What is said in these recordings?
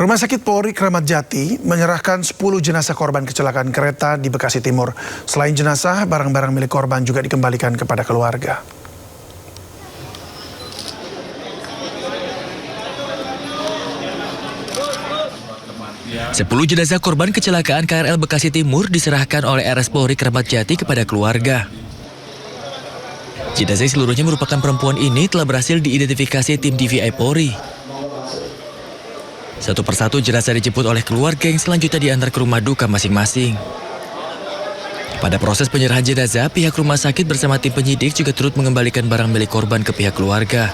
Rumah Sakit Polri Kramat Jati menyerahkan 10 jenazah korban kecelakaan kereta di Bekasi Timur. Selain jenazah, barang-barang milik korban juga dikembalikan kepada keluarga. Sepuluh jenazah korban kecelakaan KRL Bekasi Timur diserahkan oleh RS Polri Kramat Jati kepada keluarga. Jenazah seluruhnya merupakan perempuan ini telah berhasil diidentifikasi tim DVI Polri. Satu persatu jenazah dijemput oleh keluarga yang selanjutnya diantar ke rumah duka masing-masing. Pada proses penyerahan jenazah, pihak rumah sakit bersama tim penyidik juga turut mengembalikan barang milik korban ke pihak keluarga.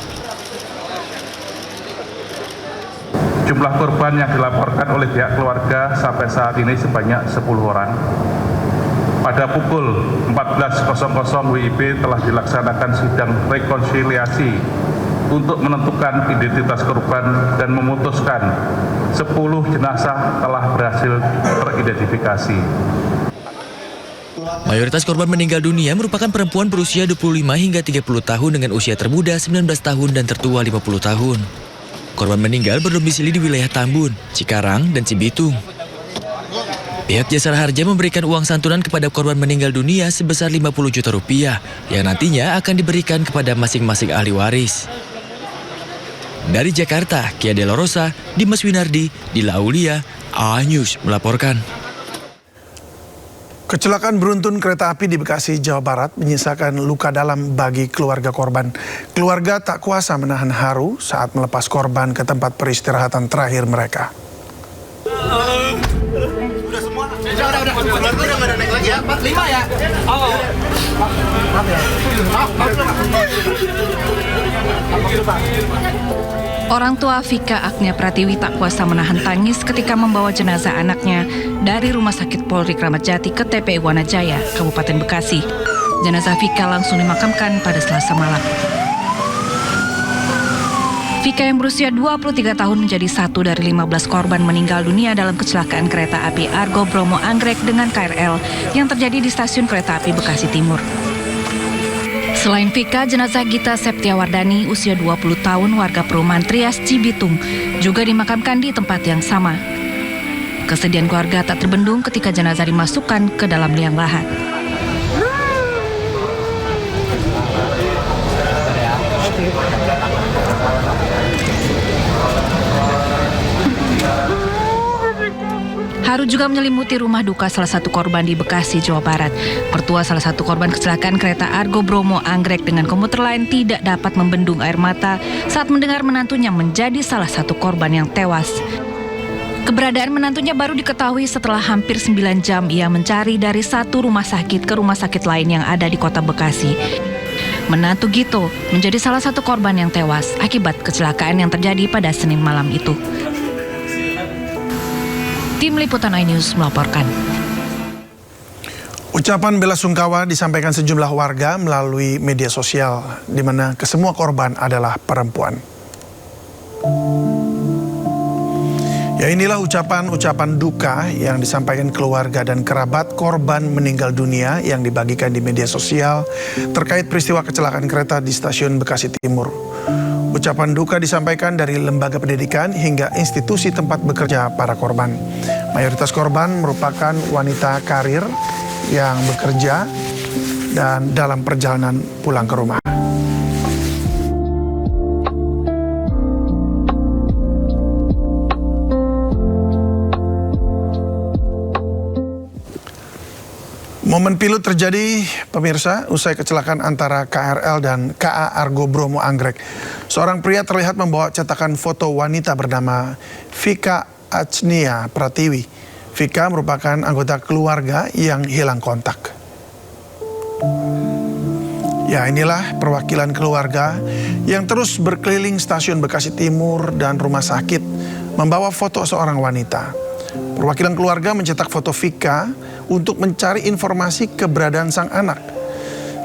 Jumlah korban yang dilaporkan oleh pihak keluarga sampai saat ini sebanyak 10 orang. Pada pukul 14.00 WIB telah dilaksanakan sidang rekonsiliasi untuk menentukan identitas korban dan memutuskan 10 jenazah telah berhasil teridentifikasi. Mayoritas korban meninggal dunia merupakan perempuan berusia 25 hingga 30 tahun dengan usia termuda 19 tahun dan tertua 50 tahun. Korban meninggal berdomisili di wilayah Tambun, Cikarang, dan Cibitung. Pihak Jasara Harja memberikan uang santunan kepada korban meninggal dunia sebesar 50 juta rupiah yang nantinya akan diberikan kepada masing-masing ahli waris. Dari Jakarta, Kia De La Rosa, Dimas Winardi, Dila Aulia, A-News melaporkan. Kecelakaan beruntun kereta api di Bekasi, Jawa Barat menyisakan luka dalam bagi keluarga korban. Keluarga tak kuasa menahan haru saat melepas korban ke tempat peristirahatan terakhir mereka. Orang tua Vika Agnia Pratiwi tak kuasa menahan tangis ketika membawa jenazah anaknya dari Rumah Sakit Polri Kramat Jati ke TPI Wanajaya, Kabupaten Bekasi. Jenazah Vika langsung dimakamkan pada Selasa malam. Vika yang berusia 23 tahun menjadi satu dari 15 korban meninggal dunia dalam kecelakaan kereta api Argo Bromo Anggrek dengan KRL yang terjadi di stasiun kereta api Bekasi Timur. Selain Vika, jenazah Gita Septiawardani usia 20 tahun warga perumahan Trias Cibitung juga dimakamkan di tempat yang sama. Kesedihan keluarga tak terbendung ketika jenazah dimasukkan ke dalam liang lahat. Haru juga menyelimuti rumah duka salah satu korban di Bekasi, Jawa Barat. Mertua salah satu korban kecelakaan kereta Argo Bromo Anggrek dengan komuter lain tidak dapat membendung air mata saat mendengar menantunya menjadi salah satu korban yang tewas. Keberadaan menantunya baru diketahui setelah hampir 9 jam ia mencari dari satu rumah sakit ke rumah sakit lain yang ada di kota Bekasi. Menantu Gito menjadi salah satu korban yang tewas akibat kecelakaan yang terjadi pada Senin malam itu. Tim Liputan iNews melaporkan. Ucapan bela sungkawa disampaikan sejumlah warga melalui media sosial, di mana kesemua korban adalah perempuan. Ya, inilah ucapan duka yang disampaikan keluarga dan kerabat korban meninggal dunia yang dibagikan di media sosial terkait peristiwa kecelakaan kereta di stasiun Bekasi Timur. Ucapan duka disampaikan dari lembaga pendidikan hingga institusi tempat bekerja para korban. Mayoritas korban merupakan wanita karir yang bekerja dan dalam perjalanan pulang ke rumah. Momen pilu terjadi, pemirsa, usai kecelakaan antara KRL dan KA Argo Bromo Anggrek. Seorang pria terlihat membawa cetakan foto wanita bernama Vika Agnia Pratiwi. Vika merupakan anggota keluarga yang hilang kontak. Ya, inilah perwakilan keluarga yang terus berkeliling stasiun Bekasi Timur dan rumah sakit membawa foto seorang wanita. Perwakilan keluarga mencetak foto Vika untuk mencari informasi keberadaan sang anak.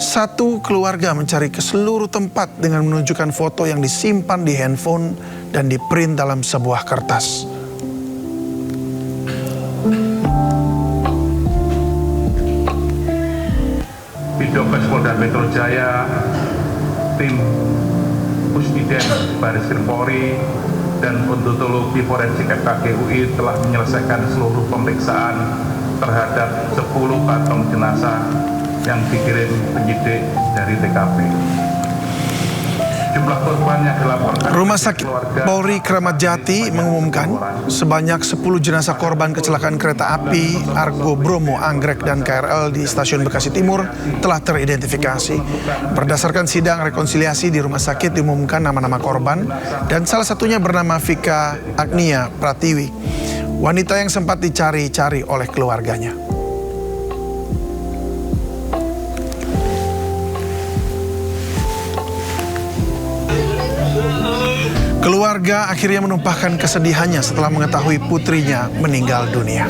Satu keluarga mencari ke seluruh tempat dengan menunjukkan foto yang disimpan di handphone dan di-print dalam sebuah kertas. Bidokes Polda Metro Jaya, tim Pusdiden Baris Krim Polri, dan Odontologi Forensik FKG UI telah menyelesaikan seluruh pemeriksaan terhadap 10 kantong jenazah yang dikirim penyidik dari TKP. Jumlah korban yang dilaporkan Rumah Sakit Polri Kramat Jati mengumumkan sebanyak 10 jenazah korban kecelakaan kereta api Argo Bromo Anggrek dan KRL di Stasiun Bekasi Timur telah teridentifikasi. Berdasarkan sidang rekonsiliasi di rumah sakit diumumkan nama-nama korban dan salah satunya bernama Vika Agnia Pratiwi, wanita yang sempat dicari-cari oleh keluarganya. Keluarga akhirnya menumpahkan kesedihannya setelah mengetahui putrinya meninggal dunia.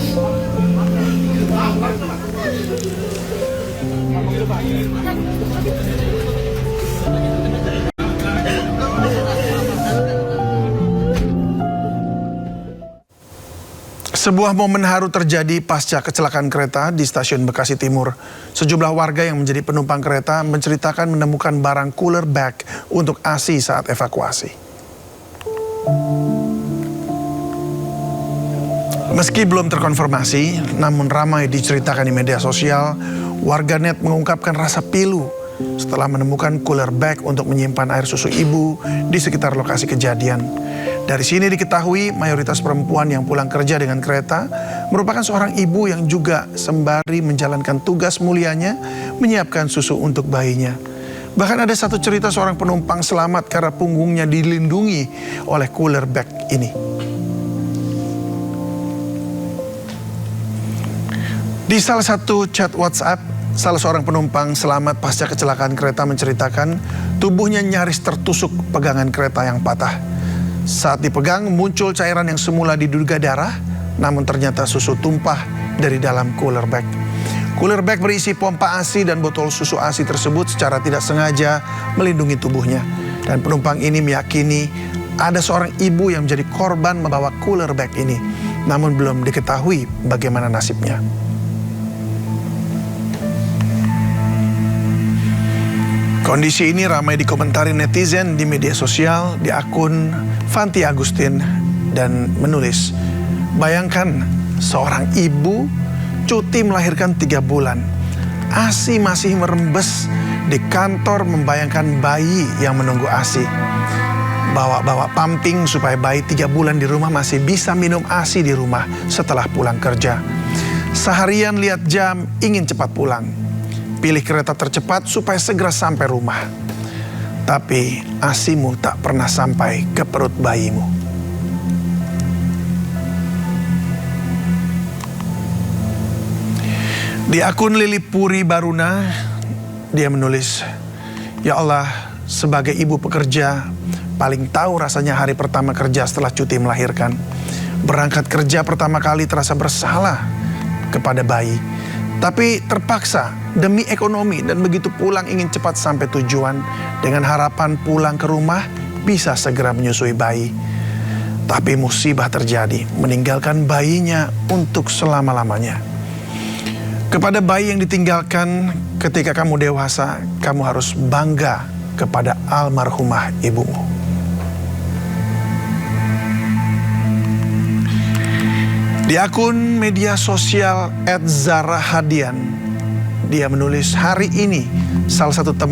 Sebuah momen haru terjadi pasca kecelakaan kereta di Stasiun Bekasi Timur. Sejumlah warga yang menjadi penumpang kereta menceritakan menemukan barang cooler bag untuk ASI saat evakuasi. Meski belum terkonfirmasi, namun ramai diceritakan di media sosial, warganet mengungkapkan rasa pilu setelah menemukan cooler bag untuk menyimpan air susu ibu di sekitar lokasi kejadian. Dari sini diketahui mayoritas perempuan yang pulang kerja dengan kereta merupakan seorang ibu yang juga sembari menjalankan tugas mulianya menyiapkan susu untuk bayinya. Bahkan ada satu cerita seorang penumpang selamat karena punggungnya dilindungi oleh cooler bag ini. Di salah satu chat WhatsApp, salah seorang penumpang selamat pasca kecelakaan kereta menceritakan tubuhnya nyaris tertusuk pegangan kereta yang patah. Saat dipegang muncul cairan yang semula diduga darah, namun ternyata susu tumpah dari dalam cooler bag. Cooler bag berisi pompa ASI dan botol susu ASI tersebut secara tidak sengaja melindungi tubuhnya. Dan penumpang ini meyakini ada seorang ibu yang menjadi korban membawa cooler bag ini, namun belum diketahui bagaimana nasibnya. Kondisi ini ramai dikomentari netizen di media sosial di akun Fanti Agustin dan menulis, "Bayangkan seorang ibu cuti melahirkan 3 bulan. ASI masih merembes di kantor membayangkan bayi yang menunggu ASI. Bawa-bawa pumping supaya bayi 3 bulan di rumah masih bisa minum ASI di rumah setelah pulang kerja. Seharian lihat jam, ingin cepat pulang. Pilih kereta tercepat supaya segera sampai rumah. Tapi ASImu tak pernah sampai ke perut bayimu." Di akun Lili Puri Baruna, dia menulis, "Ya Allah, sebagai ibu pekerja, paling tahu rasanya hari pertama kerja setelah cuti melahirkan. Berangkat kerja pertama kali terasa bersalah kepada bayi. Tapi terpaksa demi ekonomi dan begitu pulang ingin cepat sampai tujuan dengan harapan pulang ke rumah bisa segera menyusui bayi. Tapi musibah terjadi, meninggalkan bayinya untuk selama-lamanya. Kepada bayi yang ditinggalkan ketika kamu dewasa, kamu harus bangga kepada almarhumah ibumu." Di akun media sosial @zarahadian, dia menulis, "Hari ini salah satu teman